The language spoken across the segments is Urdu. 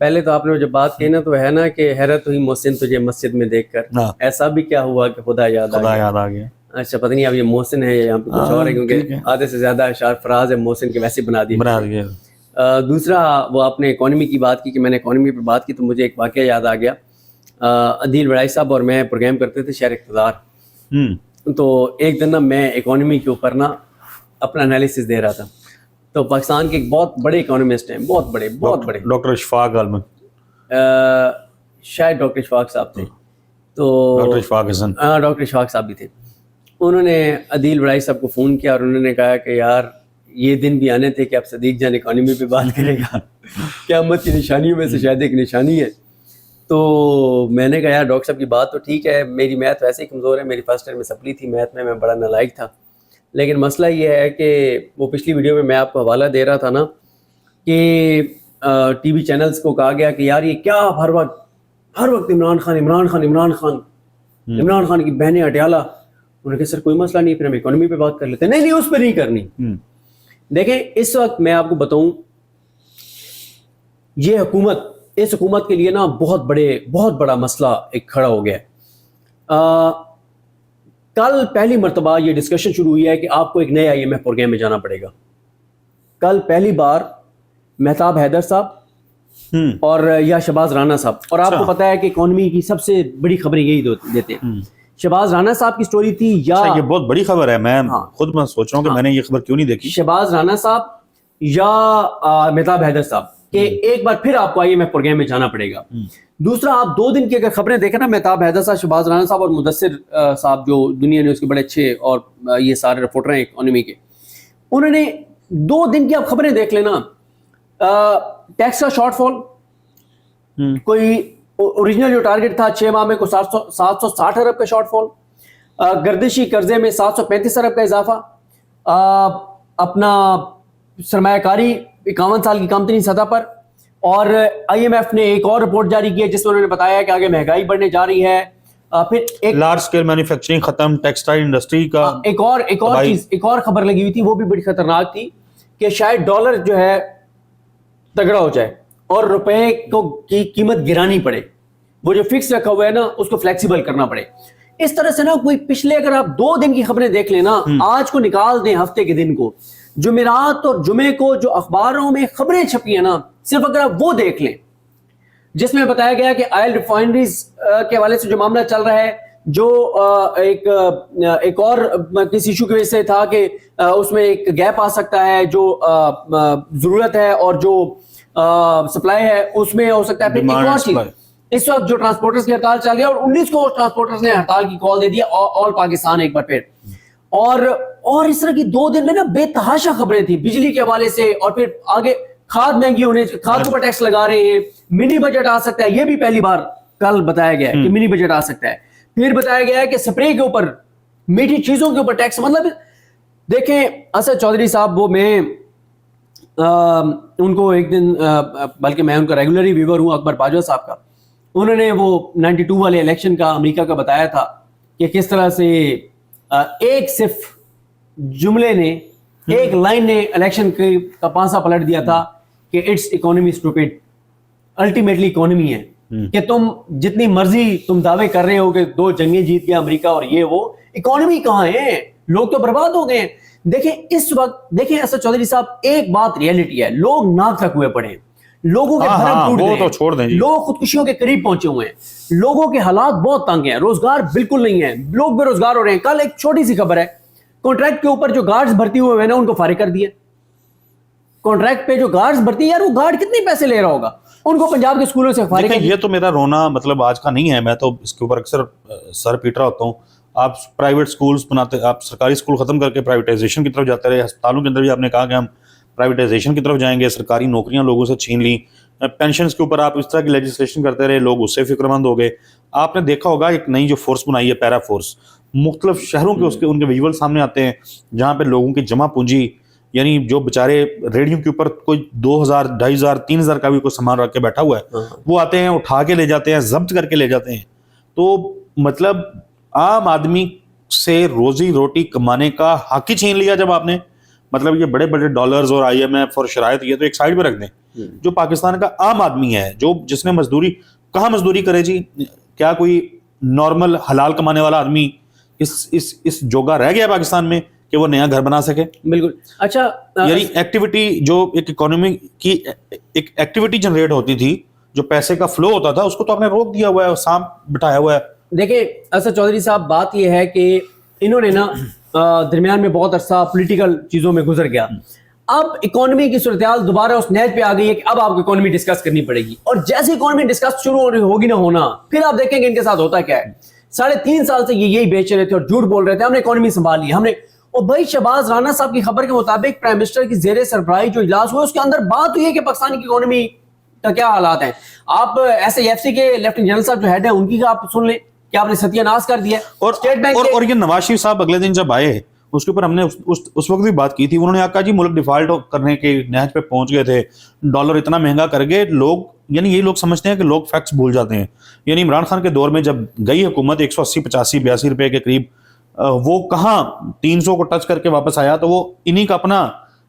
پہلے تو آپ نے جب بات کی نا تو ہے نا کہ حیرت ہوئی محسن تجھے مسجد میں دیکھ کر، ایسا بھی کیا ہوا کہ خدا یاد آ گیا. اچھا پتہ نہیں اب یہ محسن ہے یا یہاں پہ کچھ اور ہے، کیونکہ آدھے سے زیادہ اشعار فراز ہے محسن کے ویسے بنا دیے. دوسرا وہ آپ نے اکانومی کی بات کی کہ میں نے اکانومی پہ بات کی تو مجھے ایک واقعہ یاد آ گیا. عدیل وڑائی صاحب اور میں پروگرام کرتے تھے شہر اقتدار. تو ایک دن نا میں اکانومی کے اوپر نا اپنا انالیسس دے رہا تھا. تو پاکستان کے ایک بہت بڑے اکانومسٹ ہیں، بہت بڑے ڈاکٹر اشفاق عالم، شاید ڈاکٹر اشفاق صاحب تھے. تو ڈاکٹر اشفاق حسن، ہاں ڈاکٹر اشفاق صاحب بھی تھے. انہوں نے عدیل وڑائی صاحب کو فون کیا اور انہوں نے کہا کہ یار یہ دن بھی آنے تھے کہ اب صدیق جان اکانومی پہ بات کرے گا. قیامت کی نشانیوں میں سے شاید ایک نشانی ہے. تو میں نے کہا یار ڈاکٹر صاحب کی بات تو ٹھیک ہے، میری میتھ ویسے ہی کمزور ہے، میری فرسٹ ایئر میں سپلی تھی میتھ میں بڑا نالائق تھا. لیکن مسئلہ یہ ہے کہ وہ پچھلی ویڈیو میں آپ کو حوالہ دے رہا تھا نا کہ ٹی وی چینلز کو کہا گیا کہ یار یہ کیا ہر وقت عمران خان کی بہنیں اٹیالہ. انہوں نے کہا سر کوئی مسئلہ نہیں، پھر ہم اکانومی پہ بات کر لیتے ہیں. نہیں اس پہ نہیں کرنی. دیکھیں اس وقت میں آپ کو بتاؤں یہ اس حکومت کے لیے نا بہت بڑا مسئلہ ایک کھڑا ہو گیا ہے. کل پہلی مرتبہ یہ ڈسکشن شروع ہوئی ہے کہ آپ کو ایک نئے IMF پروگرام میں جانا پڑے گا. کل پہلی بار مہتاب حیدر صاحب اور یا شہباز رانا صاحب، اور آپ کو پتا ہے کہ اکانومی کی سب سے بڑی خبریں یہی دیتے ہیں. شہباز رانا صاحب کی سٹوری تھی یا یہ بہت بڑی خبر ہے، میں خود سوچ رہا ہوں کہ میں نے یہ خبر کیوں نہیں دیکھی. شہباز رانا صاحب یا مہتاب حیدر صاحب کہ ایک بار پھر آپ کو IMF پروگرام میں جانا پڑے گا. دوسرا آپ 2 دن کی اگر خبریں دیکھیں نا، مہتاب حیدر صاحب، شہباز رانا صاحب اور مدثر صاحب جو دنیا نے اس کے بڑے اچھے اور یہ سارے رپورٹر ہیں اکانومی کے، انہوں نے 2 دن کی آپ خبریں دیکھ لینا. ٹیکس کا شارٹ فال، کوئی اوریجنل جو ٹارگٹ تھا 6 ماہ میں کو 760 ارب کا شارٹ فال، گردشی قرضے میں 735 ارب کا اضافہ، اپنا سرمایہ کاری 51 سال کی کم ترین سطح پر. اور IMF نے ایک اور رپورٹ جاری کی ہے جس میں انہوں نے بتایا کہ آگے مہنگائی بڑھنے جا رہی ہے. پھر ایک لارج اسکیل مینوفیکچرنگ ختم، ٹیکسٹائل انڈسٹری کا ایک اور خبر لگی ہوئی تھی، وہ بھی بڑی خطرناک تھی کہ شاید ڈالر جو ہے تگڑا ہو جائے اور روپے کی قیمت گرانی پڑے، وہ جو فکس رکھا ہوا ہے نا اس کو فلیکسیبل کرنا پڑے. اس طرح سے نا کوئی پچھلے اگر آپ 2 دن کی خبریں دیکھ لیں نا، آج کو نکال دیں ہفتے کے دن کو، جمعرات اور جمعے کو جو اخباروں میں خبریں چھپی ہیں نا، صرف اگر آپ وہ دیکھ لیں جس میں بتایا گیا کہ آئل ریفائنریز کے حوالے سے جو معاملہ چل رہا ہے، جو ایک اور کسی ایشو کی وجہ سے تھا کہ اس میں ایک گیپ آ سکتا ہے، جو ضرورت ہے اور جو سپلائی ہے اس میں ہو سکتا ہے. پھر ایک اور چیز، اس وقت جو ٹرانسپورٹرز کی ہڑتال چل رہی ہے اور 19 کو ٹرانسپورٹرز نے ہڑتال کی کال دے دی آل پاکستان ایک بار پھر. اور اس طرح کی 2 دن میں نا بے تحاشا خبریں تھیں بجلی کے حوالے سے. اور پھر آگے کھاد مہنگی ہونے، کھاد پر ٹیکس لگا رہے ہیں، منی بجٹ آ سکتا ہے، یہ بھی پہلی بار کل بتایا گیا ہے کہ منی بجٹ آ سکتا ہے. پھر بتایا گیا ہے کہ سپرے کے اوپر، میٹھی چیزوں کے اوپر ٹیکس. مطلب دیکھیں اسد چودھری صاحب، وہ میں ان کو ایک دن، بلکہ میں ان کا ریگولری ویور ہوں اکبر باجوہ صاحب کا، انہوں نے وہ 92 والے الیکشن کا امریکہ کا بتایا تھا کہ کس طرح سے ایک صرف جملے نے، ایک لائن نے الیکشن کا پانسا پلٹ دیا تھا کہ it's economy stupid. Ultimately economy ہے کہ تم جتنی مرضی تم دعوے کر رہے ہو کہ 2 جنگیں جیت گیا امریکہ اور یہ وہ، اکانومی کہاں ہے؟ لوگ تو برباد ہو گئے ہیں. دیکھیں اس وقت، دیکھیں اسد چودھری صاحب، ایک بات ریئلٹی ہے، لوگ ناک تک ہوئے پڑے ہیں، لوگوں کے بھرم ٹوٹ گئے ہیں، لوگ خودکشیوں کے قریب پہنچے ہوئے ہیں، لوگوں کے حالات بہت تنگ ہیں، روزگار بالکل نہیں ہے، لوگ بے روزگار ہو رہے ہیں. کل ایک چھوٹی سی خبر ہے، کانٹریکٹ کے اوپر جو گارڈز بھرتی ہوئے ہیں نا ان کو فارغ کر دیا. کانٹریکٹ پہ جو گارڈز بھرتی ہیں، یار وہ گارڈ کتنے پیسے لے رہا ہوگا، ان کو پنجاب کے اسکولوں سے فارغ کر دیا. یہ تو میرا رونا مطلب آج کا نہیں ہے، میں تو اس کے اوپر اکثر سر پیٹ رہا ہوتا ہوں. آپ پرائیویٹ اسکولس بناتے، آپ سرکاری اسکول ختم کر کے پرائیویٹائزیشن کی طرف جاتے رہے. ہسپتالوں کے اندر بھی آپ نے کہا کہ ہم پرائیویٹائزیشن کی طرف جائیں گے، سرکاری نوکریاں لوگوں سے چھین لیں. پینشنز کے اوپر آپ اس طرح کی لیجسلیشن کرتے رہے، لوگ اس سے فکر مند ہو گئے. آپ نے دیکھا ہوگا ایک نئی جو فورس بنائی ہے، پیرا فورس، مختلف شہروں کے ان کے ویژول سامنے آتے ہیں جہاں پہ لوگوں کی جمع پونجی، یعنی جو بےچارے ریڈیو کے اوپر کوئی 2000 2500 3000 کا بھی کوئی سامان رکھ کے بیٹھا ہوا ہے، وہ آتے ہیں اٹھا کے لے جاتے ہیں، ضبط کر کے لے جاتے ہیں. تو مطلب عام آدمی سے روزی روٹی کمانے کا حق ہی چھین لیا جب آپ نے. مطلب یہ بڑے بڑے ڈالرز اور IMF اور شرائط یہ تو ایک سائڈ پہ رکھ دیں. جو پاکستان کا عام آدمی ہے, جو جس نے مزدوری, کہاں مزدوری کرے جی, کیا کوئی نارمل حلال کمانے والا آدمی اس جوگا رہ گیا پاکستان میں کہ وہ نیا گھر بنا سکے؟ بالکل. اچھا, یعنی ایکٹیویٹی جو ایک اکانومی کی ایک ایکٹیویٹی جنریٹ ہوتی تھی, جو پیسے کا فلو ہوتا تھا, اس کو تو آپ نے روک دیا ہوا ہے, سانپ بٹھایا ہوا ہے. دیکھیں اسد چودھری صاحب, بات یہ ہے کہ انہوں نے نا درمیان میں بہت عرصہ پولیٹیکل چیزوں میں گزر گیا. اب اکانومی کی صورتحال دوبارہ اس نیج پہ آ گئی ہے کہ اب آپ کو اکانومی ڈسکس کرنی پڑے گی, اور جیسے اکانومی ڈسکس شروع ہوگی نہ ہونا, پھر آپ دیکھیں گے ان کے ساتھ ہوتا کیا ہے. 3.5 سال سے یہ یہی بیچ رہے تھے اور جھوٹ بول رہے تھے ہم نے اکانومی سنبھال لی ہم نے. اور بھائی شہباز رانا صاحب کی خبر کے مطابق پرائم منسٹر کی زیر سربراہی جو اجلاس ہوا اس کے اندر بات ہوئی ہے کہ پاکستان کی اکانومی کا کیا حالات ہیں. آپ ایس اے ایف سی کے لیفٹیننٹ جنرل صاحب جو ہیڈ ہیں ان کی آپ سن لیں کہ آپ نے ستیہ ناش کر دیا. اور یہ نواز شریف صاحب اگلے دن جب آئے اس کے اوپر ہم نے اس وقت بھی بات کی تھی, انہوں نے کہا جی ملک ڈیفالٹ کرنے کے نہج پہ پہنچ گئے تھے, ڈالر اتنا مہنگا کر گئے لوگ. یعنی یہ لوگ سمجھتے ہیں کہ لوگ فیکٹس بھول جاتے ہیں. یعنی عمران خان کے دور میں جب گئی حکومت 180 85 82 روپے کے قریب, وہ کہاں 300 کو ٹچ کر کے واپس آیا, تو وہ انہی کا اپنا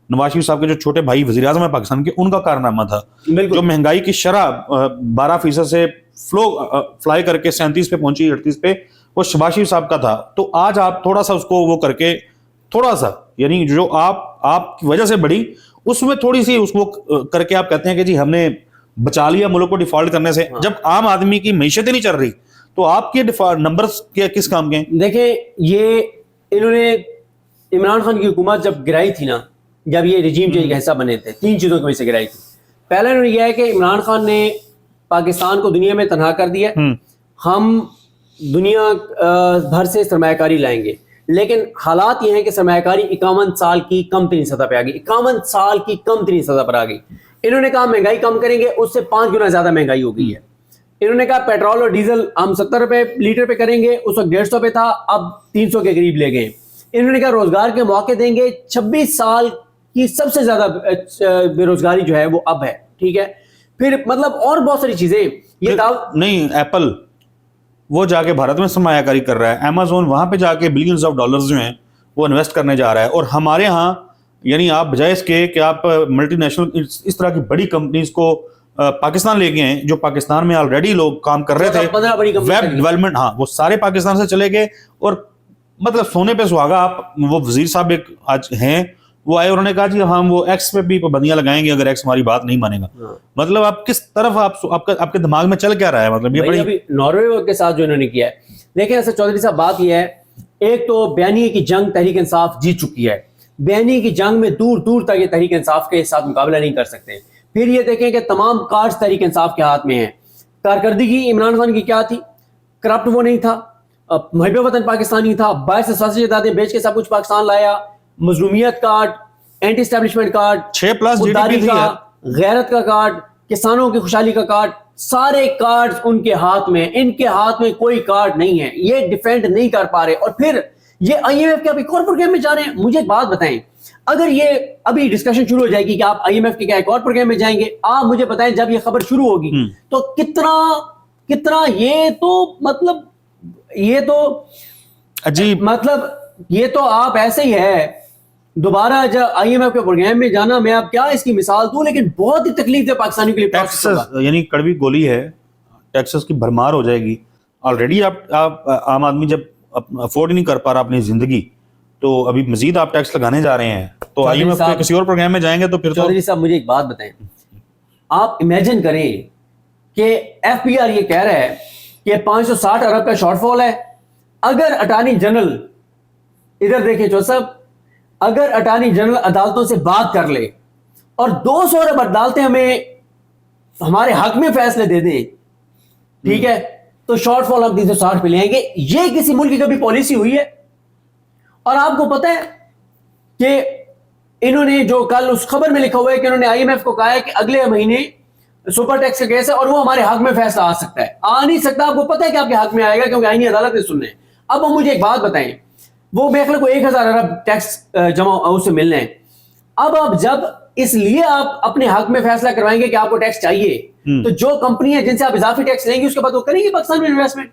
نواز شریف صاحب کے جو چھوٹے بھائی وزیر اعظم ہے پاکستان کے, ان کا کارنامہ تھا. جو مہنگائی کی شرح 12% سے فلائی کر کے 37 پہ پہنچی 38 پہ, وہ شہباز شریف صاحب کا تھا. تو آج آپ تھوڑا سا اس کو وہ کر کے تھوڑا سا, یعنی جو آپ کی وجہ سے بڑی, اس میں تھوڑی سی اس کو کر کے آپ کہتے ہیں کہ جی ہم نے بچا لیا ملک کو ڈیفالٹ کرنے سے. جب عام آدمی کی معیشت ہی نہیں چل رہی تو آپ کے نمبرز کس کام کے ہیں؟ دیکھیں یہ انہوں نے عمران خان کی حکومت جب گرائی تھی نا, جب یہ رجیم چینج کا حصہ بنے تھے, 3 چیزوں کی وجہ سے گرائی تھی. پہلا انہوں نے یہ ہے کہ عمران خان نے پاکستان کو دنیا میں تنہا کر دیا, ہم دنیا بھر سے سرمایہ کاری لائیں گے, لیکن حالات یہ ہیں کہ سرمایہ کاری 51 سال کی کم ترین سطح پہ آ گئی, 51 سال کی کم ترین سطح پر آ گئی. انہوں نے کہا مہنگائی کم کریں گے, اس سے 5 گنا زیادہ مہنگائی ہو گئی ہے. انہوں نے کہا پیٹرول اور ڈیزل ہم 70 روپے لیٹر پہ کریں گے, اس وقت 150 پہ تھا, اب 300 کے قریب لے گئے. انہوں نے کہا روزگار کے موقع دیں گے, 26 سال کی سب سے زیادہ بے روزگاری جو ہے وہ اب ہے. ٹھیک ہے, پھر مطلب اور بہت ساری چیزیں. یہ نہیں, ایپل وہ جا کے بھارت میں سرمایہ کاری کر رہا ہے, امیزون وہاں پہ جا کے بلینز آف ڈالرز جو ہیں وہ انویسٹ کرنے جا رہا ہے, اور ہمارے ہاں یعنی آپ بجائے اس کے کہ آپ ملٹی نیشنل اس طرح کی بڑی کمپنیز کو پاکستان لے گئے ہیں, جو پاکستان میں آلریڈی لوگ کام کر رہے تھے, ویب ڈیولپمنٹ, ہاں وہ سارے پاکستان سے چلے گئے. اور مطلب سونے پہ سہاگا. آپ وہ وزیر صاحب ایک آج ہیں, وہ آئے, انہوں نے کہا جی ہم وہ ایکس پہ بھی پابندیاں لگائیں گے اگر ایکس ہماری بات نہیں مانے گا. مطلب آپ کس طرف آپ کے دماغ میں چل کیا رہا ہے؟ مطلب یہ بڑی ناروے کے ساتھ جو انہوں نے کیا ہے. دیکھیں اسد چودھری صاحب, بات یہ ہے, ایک تو بیانیے کی جنگ تحریک انصاف جیت چکی ہے. بیانیے کی جنگ میں دور دور تک یہ تحریک انصاف کے ساتھ مقابلہ نہیں کر سکتے. پھر یہ دیکھیں کہ تمام کارڈز تحریک انصاف کے ہاتھ میں ہیں. کارکردگی عمران خان کی کیا تھی؟ کرپٹ وہ نہیں تھا, محب وطن پاکستانی تھا, باعث سیاسی جائیدادیں بیچ کے سب کچھ پاکستان لایا, مظلومیت کارڈ, اینٹی اسٹیبلشمنٹ کارڈ, 6+ خودداری کا, غیرت کا کارڈ, کسانوں کی خوشحالی کا کارڈ, سارے کارڈز ان کے ہاتھ میں. ان کے ہاتھ میں کوئی کارڈ نہیں ہے, یہ ڈیفینڈ نہیں کر پا رہے. اور پھر یہ آئی ایم ایف کے اب ایک اور پروگرام میں جا رہے ہیں. مجھے ایک بات بتائیں, اگر یہ ابھی ڈسکشن شروع ہو جائے گی کہ آپ آئی ایم ایف کے کیا ایک اور پروگرام میں جائیں گے, آپ مجھے بتائیں جب یہ خبر شروع ہوگی تو کتنا یہ تو عجیب, مطلب یہ تو آپ ایسے ہی ہے دوبارہ جب آئی ایم ایف کے پروگرام میں جانا. میں اب کیا اس کی مثال دوں, لیکن بہت ہی تکلیف ہے پاکستانی کے لیے. ٹیکسز یعنی کڑوی گولی ہے, ٹیکسز کی بھرمار ہو جائے گی. آلریڈی آپ عام آدمی جب افورڈ نہیں کر پا رہا اپنی زندگی, تو ابھی مزید آپ ٹیکس لگانے جا رہے ہیں, تو آئی ایم ایف کے کسی اور پروگرام میں جائیں گے تو پھر. چودھری صاحب مجھے ایک بات بتائیں, آپ امیجن کریں کہ ایف بی آر یہ کہہ رہا ہے کہ 560 ارب کا شارٹ فال ہے. اگر اٹارنی جنرل, ادھر دیکھیں چودھری صاحب, اگر اٹارنی جنرل عدالتوں سے بات کر لے اور 200 ارب عدالتیں ہمیں ہمارے حق میں فیصلے دے دیں, ٹھیک ہے, تو شارٹ فال ہم 360 پہ لے آئیں گے. یہ کسی ملک کی کبھی پالیسی ہوئی ہے؟ اور آپ کو پتہ ہے کہ انہوں نے جو کل اس خبر میں لکھا ہوا ہے کہ انہوں نے آئی ایم ایف کو کہا ہے کہ اگلے مہینے سپر ٹیکس کا کیس ہے اور وہ ہمارے حق میں فیصلہ آ سکتا ہے. آ نہیں سکتا, آپ کو پتہ ہے کہ آپ کے حق میں آئے گا کیونکہ آئینی عدالت نے سننا ہے. اب مجھے ایک بات بتائیں, وہ میرے کو 1000 ارب ٹیکس جمع اس سے ملنے ہیں. اب آپ جب اس لیے آپ اپنے حق میں فیصلہ کروائیں گے کہ آپ کو ٹیکس چاہیے, تو جو کمپنی ہے جن سے آپ اضافی ٹیکس لیں گے اس کے بعد وہ کریں گے پاکستان میں انویسٹمنٹ.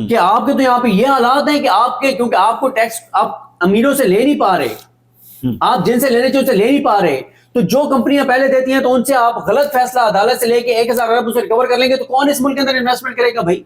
کہ آپ کے تو یہاں پہ یہ حالات ہیں کہ آپ کے, کیونکہ آپ کو ٹیکس آپ امیروں سے لے نہیں پا رہے, آپ جن سے لینے چاہیے اسے لے نہیں پا رہے, تو جو کمپنیاں پہلے دیتی ہیں تو ان سے آپ غلط فیصلہ عدالت سے لے کے 1000 ارب اسے ریکور کر لیں گے تو کون اس ملک کے اندر انویسٹمنٹ کرے گا بھائی؟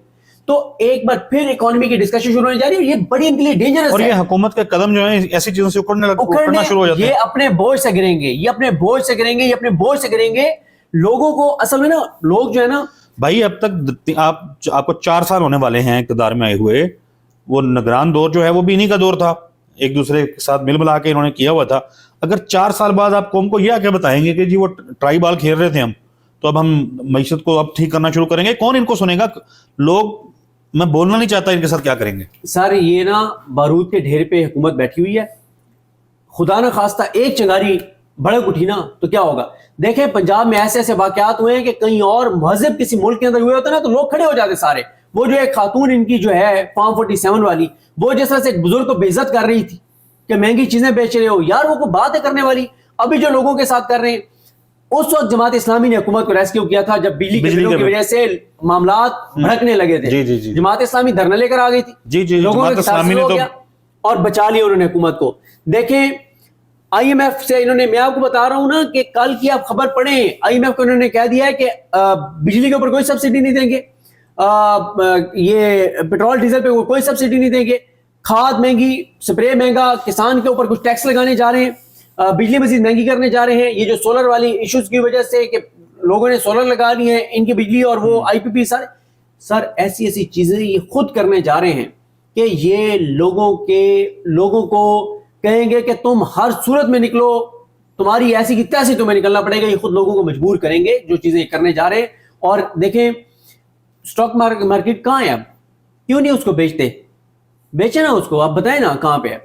تو ایک بار پھر اکانومی کی ڈسکشن شروع ہونے جا رہی ہے، یہ بڑی ان کے لیے ڈینجرس اور ہے. یہ حکومت کے قدم جو ہیں ایسی چیزوں سے اکڑنا شروع ہو جاتے ہیں. یہ اپنے بوجھ سے گریں گے، یہ اپنے بوجھ سے گریں گے، یہ اپنے بوجھ سے گریں گے. لوگوں کو اصل میں نا، لوگ جو ہے نا بھائی اب تک آپ کو 4 سال ہونے والے ہیں اقتدار میں آئے ہوئے. وہ نگران دور جو ہے وہ بھی انہی کا دور تھا، ایک دوسرے کے ساتھ مل ملا کے انہوں نے کیا ہوا تھا. اگر 4 سال بعد آپ قوم کو یہ کیا بتائیں گے کہ جی وہ ٹرائی بال کھیل رہے تھے ہم، تو اب ہم معیشت کو اب ٹھیک کرنا شروع کریں گے، کون ان کو سنے گا؟ لوگ، میں بولنا نہیں چاہتا ان کے ساتھ کیا کریں گے. سر یہ نا بارود کے ڈھیر پہ حکومت بیٹھی ہوئی ہے. خدا نہ خواستہ ایک چنگاری بھڑک اٹھی نا تو کیا ہوگا؟ دیکھیں پنجاب میں ایسے ایسے واقعات ہوئے ہیں کہ کہیں اور مہذب کسی ملک کے اندر ہوئے ہوتے نا تو لوگ کھڑے ہو جاتے سارے. وہ جو ایک خاتون ان کی جو ہے فارم 47 والی، وہ جس طرح سے ایک بزرگ کو بے عزت کر رہی تھی کہ مہنگی چیزیں بیچ رہے ہو، یار وہ کوئی بات ہے کرنے والی؟ ابھی جو لوگوں کے ساتھ کر رہے ہیں، اس وقت جماعت اسلامی نے حکومت کو ریسکیو کیا تھا جب بجلی کے بلوں کی وجہ سے معاملات بھڑکنے لگے تھے. جماعت اسلامی دھرنا لے کر آ گئی تھی، لوگوں کے ساتھ ہو گیا اور بچا لیا انہوں نے حکومت کو. دیکھیں آئی ایم ایف سے انہوں نے، میں آپ کو بتا رہا ہوں نا کہ کل کی آپ خبر پڑھیں، آئی ایم ایف کو انہوں نے کہہ دیا ہے کہ بجلی کے اوپر کوئی سبسڈی نہیں دیں گے، یہ پیٹرول ڈیزل پہ کوئی سبسڈی نہیں دیں گے، کھاد مہنگی، سپرے مہنگا، کسان کے اوپر کچھ ٹیکس لگانے جا رہے ہیں، بجلی مزید مہنگی کرنے جا رہے ہیں. یہ جو سولر والی ایشوز کی وجہ سے کہ لوگوں نے سولر لگا لی ہے ان کی بجلی اور وہ آئی پی پی، سر ایسی ایسی چیزیں یہ خود کرنے جا رہے ہیں کہ یہ لوگوں کو کہیں گے کہ تم ہر صورت میں نکلو، تمہاری ایسی کی تیسی تمہیں نکلنا پڑے گا. یہ خود لوگوں کو مجبور کریں گے جو چیزیں کرنے جا رہے ہیں. اور دیکھیں سٹاک مارکیٹ کہاں ہے؟ اب کیوں نہیں اس کو بیچے نا اس کو، آپ بتائیں نا کہاں پہ ہے.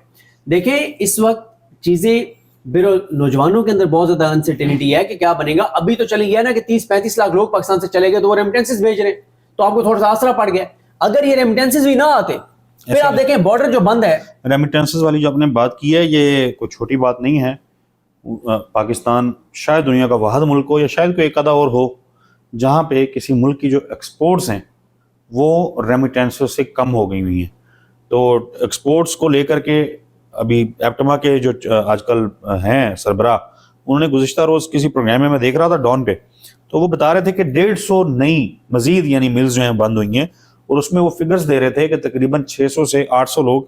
دیکھیں اس وقت چیزیں نوجوانوں کے اندر بہت زیادہ انسرٹینٹی ہے کہ کیا بنے گا. ابھی تو چلی گیا نا کہ 30-35 لاکھ لوگ پاکستان سے چلے گئے تو وہ ریمیٹنسز بھیج رہے ہیں، تو آپ کو تھوڑا سا آسرا پڑ گیا. اگر یہ ریمیٹنسز بھی نہ آتے پھر آپ دیکھیں بارڈر جو بند ہے. ریمیٹنسز والی جو آپ نے بات کی ہے یہ کوئی چھوٹی بات نہیں ہے. پاکستان شاید دنیا کا واحد ملک ہو یا شاید کوئی ایک آدھا اور ہو جہاں پہ کسی ملک کی جو ایکسپورٹس ہیں وہ ریمیٹنسز سے کم ہو گئی ہوئی ہیں. تو ایکسپورٹس کو لے کر کے ابھی ایپٹما کے جو آج کل ہیں سربراہ، انہوں نے گزشتہ روز کسی پروگرام میں دیکھ رہا تھا ڈان پہ، تو وہ بتا رہے تھے کہ 150 نئی مزید یعنی ملز جو ہیں بند ہوئی ہیں، اور اس میں وہ فگرز دے رہے تھے کہ تقریباً 600 سے 800 لوگ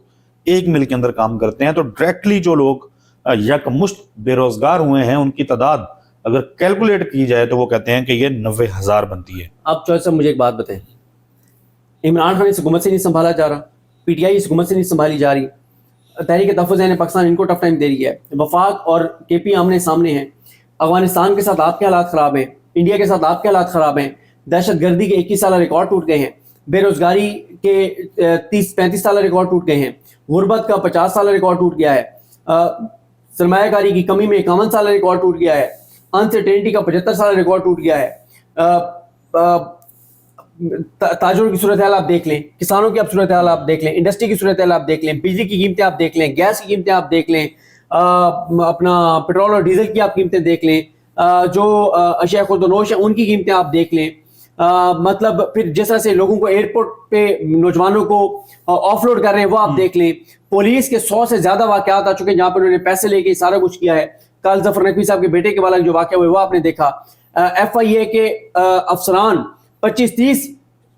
ایک مل کے اندر کام کرتے ہیں. تو ڈائریکٹلی جو لوگ یکمشت بے روزگار ہوئے ہیں ان کی تعداد اگر کیلکولیٹ کی جائے تو وہ کہتے ہیں کہ یہ 90,000 بنتی ہے. آپ چوہدری صاحب مجھے ایک بات بتائیں، عمران خان اس حکومت سے نہیں سنبھالا جا رہا، پی ٹی آئی اس حکومت سے نہیں سنبھالی جا رہی، تحریک تحفظ پاکستان ان کو ٹف ٹائم دے رہی ہے، وفاق اور کے پی آمنے سامنے ہیں. افغانستان کے ساتھ آپ کے حالات خراب ہیں، انڈیا کے ساتھ آپ کے حالات خراب ہیں، دہشت گردی کے 21 سالہ ریکارڈ ٹوٹ گئے ہیں، بے روزگاری کے 30-35 سالہ ریکارڈ ٹوٹ گئے ہیں، غربت کا 50 سالہ ریکارڈ ٹوٹ گیا ہے، سرمایہ کاری کی کمی میں 51 سالہ ریکارڈ ٹوٹ گیا ہے، انسرٹینٹی کا 75 سالہ ریکارڈ ٹوٹ گیا ہے. تاجروں کی صورتحال آپ دیکھ لیں، کسانوں کی آپ صورتحال آپ دیکھ لیں، انڈسٹری کی صورتحال آپ دیکھ لیں، بجلی کی قیمتیں آپ دیکھ لیں، گیس کی قیمتیں آپ دیکھ لیں، اپنا پیٹرول اور ڈیزل کی آپ قیمتیں دیکھ لیں، جو اشیاء خورد و نوش ہیں ان کی قیمتیں آپ دیکھ لیں. مطلب پھر جس طرح سے لوگوں کو ایئرپورٹ پہ نوجوانوں کو آف لوڈ کر رہے ہیں وہ آپ دیکھ لیں. پولیس کے 100 سے زیادہ واقعات آ چکے ہیں جہاں پر انہوں نے پیسے لے کے سارا کچھ کیا ہے. کل ظفر نقوی صاحب کے بیٹے کے والا جو واقعہ ہوئے وہ آپ نے دیکھا. ایف آئی اے کے افسران 25-30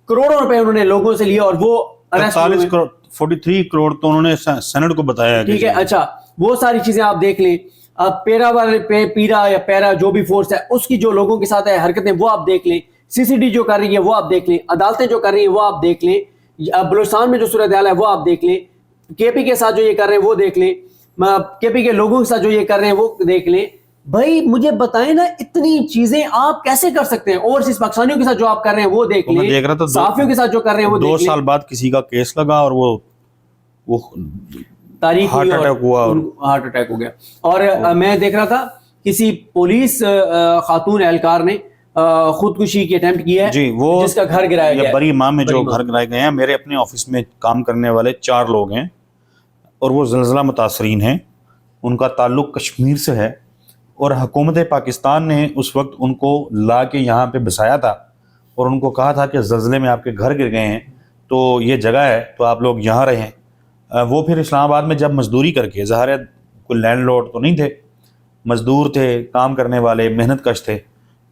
کروڑوں روپے انہوں نے لوگوں سے لیا اور وہ 43 کروڑ تو انہوں نے سینٹ کو بتایا ہے. ٹھیک ہے، اچھا وہ ساری چیزیں آپ دیکھ لیں. پیرا والے پیرا یا پیرا جو بھی فورس ہے اس کی جو لوگوں کے ساتھ ہے حرکتیں وہ آپ دیکھ لیں. سی سی ڈی جو کر رہی ہے وہ آپ دیکھ لیں، عدالتیں جو کر رہی ہیں وہ آپ دیکھ لیں، بلوچستان میں جو صورتحال ہے وہ آپ دیکھ لیں، کے پی کے ساتھ جو یہ کر رہے ہیں وہ دیکھ لیں، کے پی کے لوگوں کے ساتھ جو یہ کر رہے ہیں وہ دیکھ لیں. بھائی مجھے بتائیں نا اتنی چیزیں آپ کیسے کر سکتے ہیں؟ اوورسیز پاکستانیوں کے ساتھ جو آپ کر رہے ہیں وہ دیکھ لیں، صحافیوں کے ساتھ جو کر رہے ہیں وہ دیکھ لیں. 2 سال بعد کسی کا کیس لگا اور وہ تاریخ ہارٹ اٹیک ہو گیا. اور میں دیکھ رہا تھا کسی پولیس خاتون اہلکار نے خودکشی کی اٹیمپٹ کی ہے جی، وہ جس کا گھر گرایا گیا ہے. بری ماہ میں جو گھر گرائے گئے ہیں، میرے اپنے آفس میں کام کرنے والے 4 لوگ ہیں اور وہ زلزلہ متاثرین ہیں. ان کا تعلق کشمیر سے ہے اور حکومت پاکستان نے اس وقت ان کو لا کے یہاں پہ بسایا تھا اور ان کو کہا تھا کہ زلزلے میں آپ کے گھر گر گئے ہیں تو یہ جگہ ہے تو آپ لوگ یہاں رہیں. وہ پھر اسلام آباد میں جب مزدوری کر کے، ظاہر ہے کوئی لینڈ لارڈ تو نہیں تھے، مزدور تھے, کام کرنے والے, محنت کش تھے.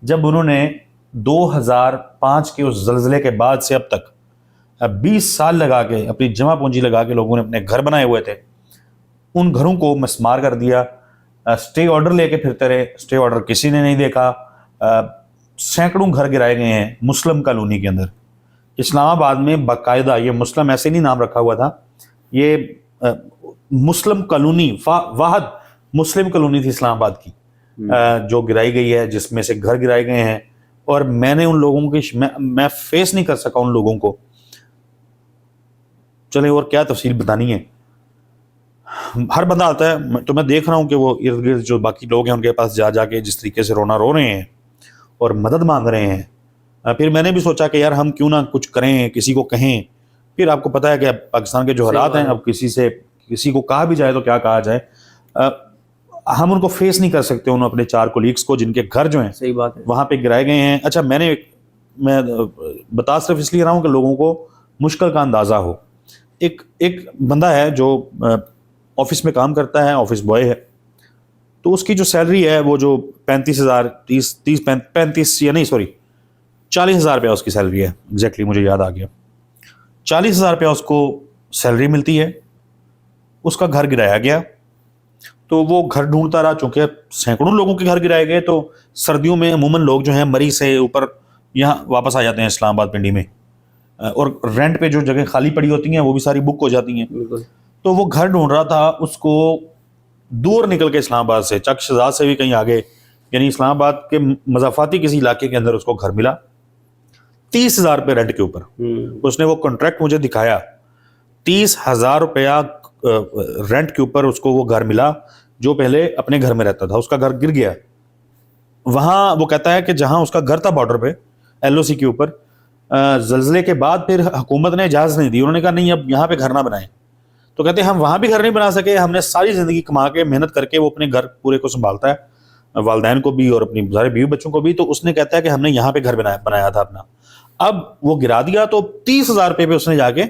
جب انہوں نے 2005 کے اس زلزلے کے بعد سے اب تک 20 سال لگا کے, اپنی جمع پونجی لگا کے لوگوں نے اپنے گھر بنائے ہوئے تھے, ان گھروں کو مسمار کر دیا. اسٹے آرڈر لے کے پھرتے رہے, اسٹے آرڈر کسی نے نہیں دیکھا. سینکڑوں گھر گرائے گئے ہیں مسلم کالونی کے اندر. اسلام آباد میں باقاعدہ, یہ مسلم ایسے نہیں نام رکھا ہوا تھا, یہ مسلم کالونی, واحد مسلم کالونی تھی اسلام آباد کی جو گرائی گئی ہے, جس میں سے گھر گرائے گئے ہیں. اور میں نے ان لوگوں کی میں فیس نہیں کر سکا ان لوگوں کو. چلیں اور کیا تفصیل بتانی ہے. ہر بندہ آتا ہے تو میں دیکھ رہا ہوں کہ وہ ارد گرد جو باقی لوگ ہیں ان کے پاس جا جا کے جس طریقے سے رونا رو رہے ہیں اور مدد مانگ رہے ہیں. پھر میں نے بھی سوچا کہ یار ہم کیوں نہ کچھ کریں, کسی کو کہیں. پھر آپ کو پتہ ہے کہ اب پاکستان کے جو حالات ہیں, اب کسی کو کہا بھی جائے تو کیا کہا جائے. ہم ان کو فیس نہیں کر سکتے, ان اپنے 4 کولیگس کو جن کے گھر جو ہیں صحیح بات ہے وہاں پہ گرائے گئے ہیں. اچھا میں بتا صرف اس لیے رہا ہوں کہ لوگوں کو مشکل کا اندازہ ہو. ایک بندہ ہے جو آفس میں کام کرتا ہے, آفس بوائے ہے, تو اس کی جو سیلری ہے وہ جو 40,000 روپیہ اس کی سیلری ہے. ایگزیکٹلی مجھے یاد آ گیا, 40,000 روپیہ اس کو سیلری ملتی ہے. اس کا گھر گرایا گیا تو وہ گھر ڈھونڈتا رہا, چونکہ سینکڑوں لوگوں کے گھر گرائے گئے تو سردیوں میں عموماً لوگ جو ہیں مری سے اوپر یہاں واپس آ جاتے ہیں اسلام آباد پنڈی میں, اور رینٹ پہ جو جگہ خالی پڑی ہوتی ہیں وہ بھی ساری بک ہو جاتی ہیں. تو وہ گھر ڈھونڈ رہا تھا, اس کو دور نکل کے اسلام آباد سے, چک شہزاد سے بھی کہیں آگے, یعنی اسلام آباد کے مضافاتی کسی علاقے کے اندر اس کو گھر ملا 30,000 روپے رینٹ کے اوپر. اس نے وہ کانٹریکٹ مجھے دکھایا, 30,000 روپیہ رینٹ کے اوپر اس کو وہ گھر ملا جو پہلے اپنے گھر میں رہتا تھا. اس کا گھر گر گیا. وہاں وہ کہتا ہے کہ جہاں اس کا گھر تھا بارڈر پہ LOC کے اوپر, زلزلے کے بعد پھر حکومت نے اجازت نہیں دی. انہوں نے کہا نہیں اب یہاں پہ گھر نہ بنائیں. تو کہتے ہیں ہم وہاں بھی گھر نہیں بنا سکے, ہم نے ساری زندگی کما کے محنت کر کے وہ اپنے گھر پورے کو سنبھالتا ہے, والدین کو بھی اور اپنی سارے بیوی بچوں کو بھی. تو اس نے کہتا ہے کہ ہم نے یہاں پہ گھر بنایا تھا اپنا, اب وہ گرا دیا تو 30,000 روپے پہ اس نے جا کے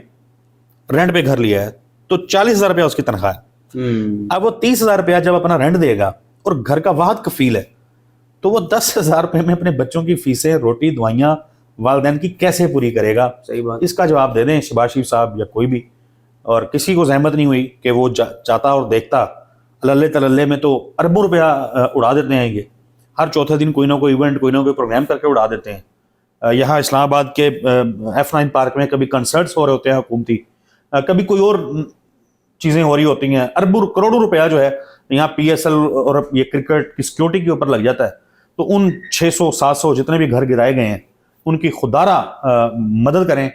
رینٹ پہ گھر لیا ہے, تو 40,000 روپیہ اس کی تنخواہ ہے. اب وہ 30,000 روپیہ جب اپنا رینٹ دے گا اور گھر کا واحد کفیل ہے, تو وہ 10,000 روپے میں اپنے بچوں کی فیسیں, روٹی, دوائیاں, والدین کی کیسے پوری کرے گا؟ صحیح بات. اس کا جواب دے دیں شہباز شریف صاحب یا کوئی بھی. اور کسی کو زحمت نہیں ہوئی کہ وہ چاہتا اور دیکھتا, اللہ تللے میں تو اربوں روپیہ اڑا دیتے ہیں. یہ ہر چوتھے دن کوئی نہ کوئی ایونٹ, کوئی نہ کوئی پروگرام کر کے اڑا دیتے ہیں. یہاں اسلام آباد کے F9 پارک میں کبھی کنسرٹس ہو رہے ہوتے ہیں حکومتی, کبھی کوئی اور چیزیں ہو رہی ہوتی ہیں. اربوں کروڑوں روپیہ جو ہے یہاں PSL اور یہ کرکٹ کی سیکورٹی کے اوپر لگ جاتا ہے. تو ان 600-700 جتنے بھی گھر گرائے گئے ہیں ان کی خدارہ مدد کریں.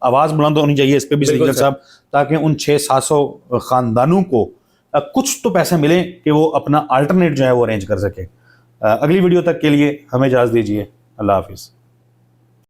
آواز بلند ہونی چاہیے اس پہ بھی سپیکر صاحب, تاکہ ان 600-700 خاندانوں کو کچھ تو پیسے ملیں کہ وہ اپنا آلٹرنیٹ جو ہے وہ ارینج کر سکے. اگلی ویڈیو تک کے لیے ہمیں اجازت دیجیے. اللہ حافظ.